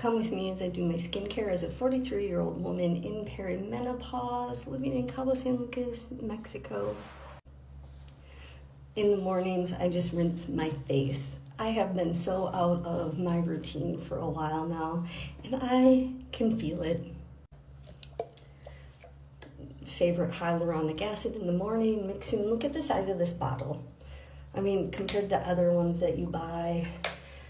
Come with me as I do my skincare as a 43-year-old woman in perimenopause, living in Cabo San Lucas, Mexico. In the mornings, I just rinse my face. I have been so out of my routine for a while now, and I can feel it. Favorite hyaluronic acid in the morning, mixing. Look at the size of this bottle. I mean, compared to other ones that you buy,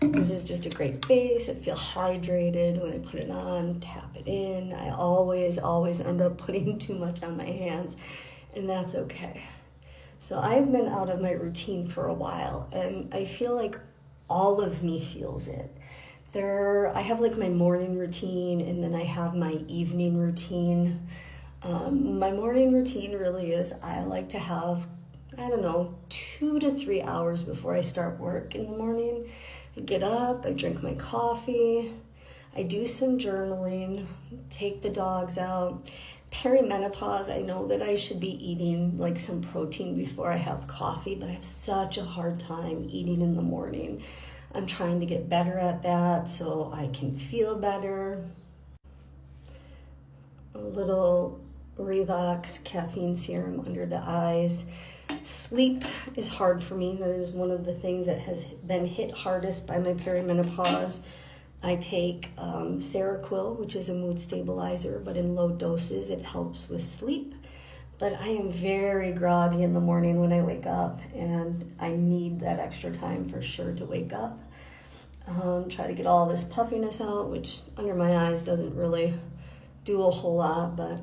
this is just a great base. I feel hydrated when I put it on, tap it in. I always end up putting too much on my hands, and that's okay. So I've been out of my routine for a while, and I feel like all of me feels it. I have like my morning routine, and then I have my evening routine. My morning routine really is, I like to have, 2 to 3 hours before I start work in the morning. I get up, I drink my coffee, I do some journaling, take the dogs out. Perimenopause, I know that I should be eating like some protein before I have coffee, but I have such a hard time eating in the morning. I'm trying to get better at that so I can feel better. A little Relax caffeine serum under the eyes. Sleep is hard for me. That is one of the things that has been hit hardest by my perimenopause. I take Seroquel, which is a mood stabilizer, but in low doses it helps with sleep. But I am very groggy in the morning when I wake up, and I need that extra time for sure to wake up. Try to get all this puffiness out, which under my eyes doesn't really do a whole lot, but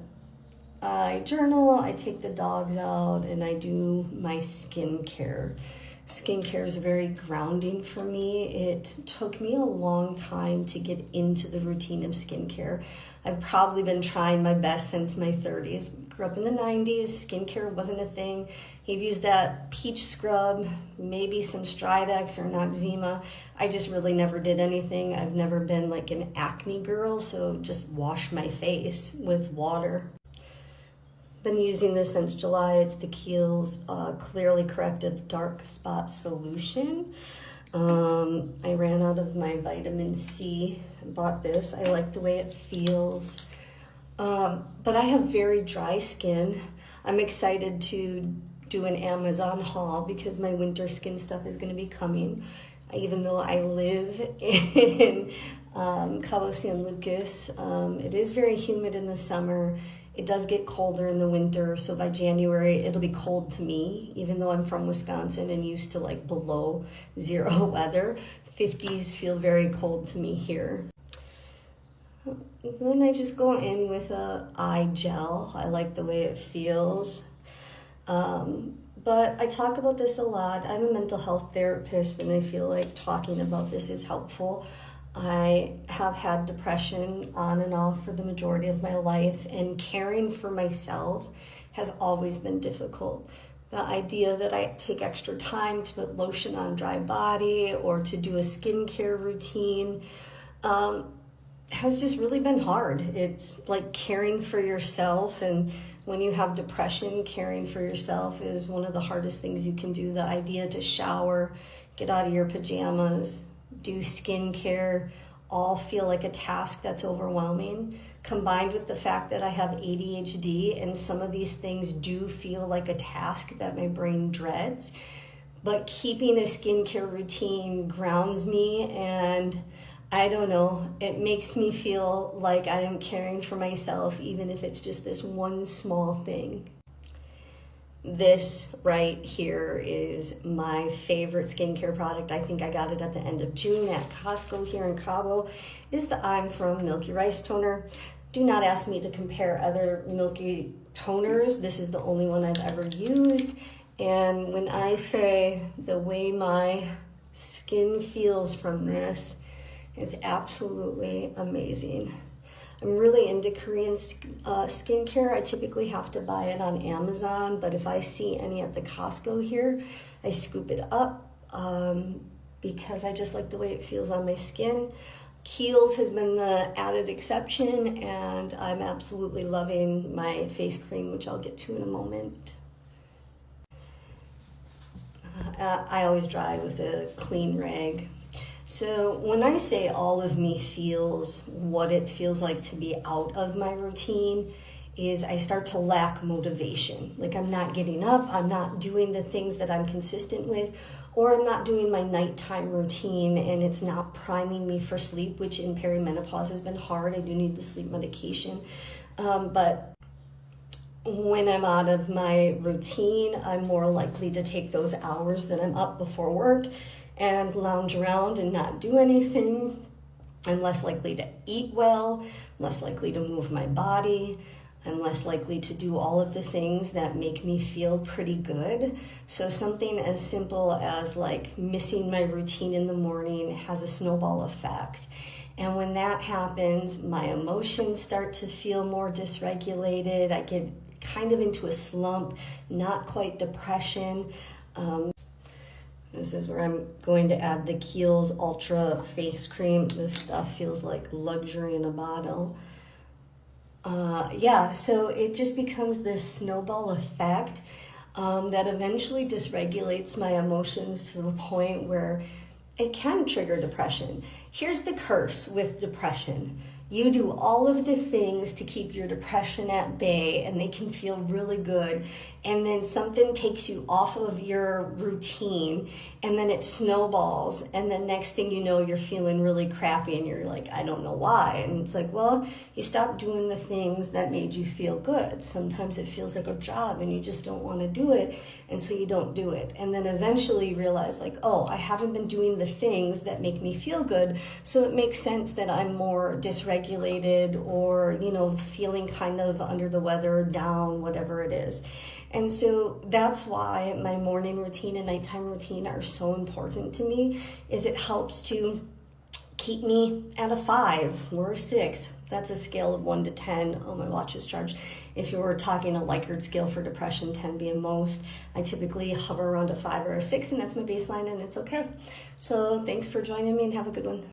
I journal, I take the dogs out, and I do my skincare. Skincare is very grounding for me. It took me a long time to get into the routine of skincare. I've probably been trying my best since my 30s. Grew up in the 90s, skincare wasn't a thing. He'd use that peach scrub, maybe some Stridex or Noxzema. I just really never did anything. I've never been like an acne girl, so just wash my face with water. Been using this since July. It's the Kiehl's Clearly Corrected Dark Spot Solution. I ran out of my vitamin C and bought this. I like the way it feels. But I have very dry skin. I'm excited to do an Amazon haul because my winter skin stuff is going to be coming. Even though I live in Cabo San Lucas, it is very humid in the summer. It does get colder in the winter, so by January it'll be cold to me, even though I'm from Wisconsin and used to like below zero weather. 50s feel very cold to me here. Then I just go in with a eye gel. I like the way it feels. But I talk about this a lot. I'm a mental health therapist, and I feel like talking about this is helpful. I have had depression on and off for the majority of my life, and caring for myself has always been difficult. The idea that I take extra time to put lotion on dry body or to do a skincare routine has just really been hard. It's like caring for yourself, and when you have depression, caring for yourself is one of the hardest things you can do. The idea to shower, get out of your pajamas, do skincare, all feel like a task that's overwhelming, combined with the fact that I have ADHD, and some of these things do feel like a task that my brain dreads. But keeping a skincare routine grounds me, and I don't know, it makes me feel like I am caring for myself, even if it's just this one small thing. This right here is my favorite skincare product. I think I got it at the end of June at Costco here in Cabo. It is the I'm From Milky Rice Toner. Do not ask me to compare other milky toners. This is the only one I've ever used. And when I say the way my skin feels from this is absolutely amazing. I'm really into Korean skincare. I typically have to buy it on Amazon, but if I see any at the Costco here, I scoop it up because I just like the way it feels on my skin. Kiehl's has been the added exception, and I'm absolutely loving my face cream, which I'll get to in a moment. I always dry with a clean rag. So when I say all of me feels what it feels like to be out of my routine, is I start to lack motivation. Like I'm not getting up, I'm not doing the things that I'm consistent with, or I'm not doing my nighttime routine and it's not priming me for sleep, which in perimenopause has been hard. I do need the sleep medication. But when I'm out of my routine, I'm more likely to take those hours that I'm up before work and lounge around and not do anything. I'm less likely to eat well, less likely to move my body. I'm less likely to do all of the things that make me feel pretty good. So something as simple as like missing my routine in the morning has a snowball effect. And when that happens, my emotions start to feel more dysregulated. I get kind of into a slump, not quite depression. This is where I'm going to add the Kiehl's Ultra Face Cream. This stuff feels like luxury in a bottle. So it just becomes this snowball effect that eventually dysregulates my emotions to the point where it can trigger depression. Here's the curse with depression. You do all of the things to keep your depression at bay and they can feel really good. And then something takes you off of your routine and then it snowballs. And then next thing you know, you're feeling really crappy and you're like, I don't know why. And it's like, well, you stopped doing the things that made you feel good. Sometimes it feels like a job and you just don't want to do it. And so you don't do it. And then eventually you realize like, oh, I haven't been doing the things that make me feel good. So it makes sense that I'm more dysregulated or, feeling kind of under the weather, down, whatever it is. And so that's why my morning routine and nighttime routine are so important to me, is it helps to keep me at a 5 or a 6. That's a scale of 1 to 10. Oh, my watch is charged. If you were talking a Likert scale for depression, 10 being most, I typically hover around a 5 or a 6, and that's my baseline, and it's okay. So thanks for joining me, and have a good one.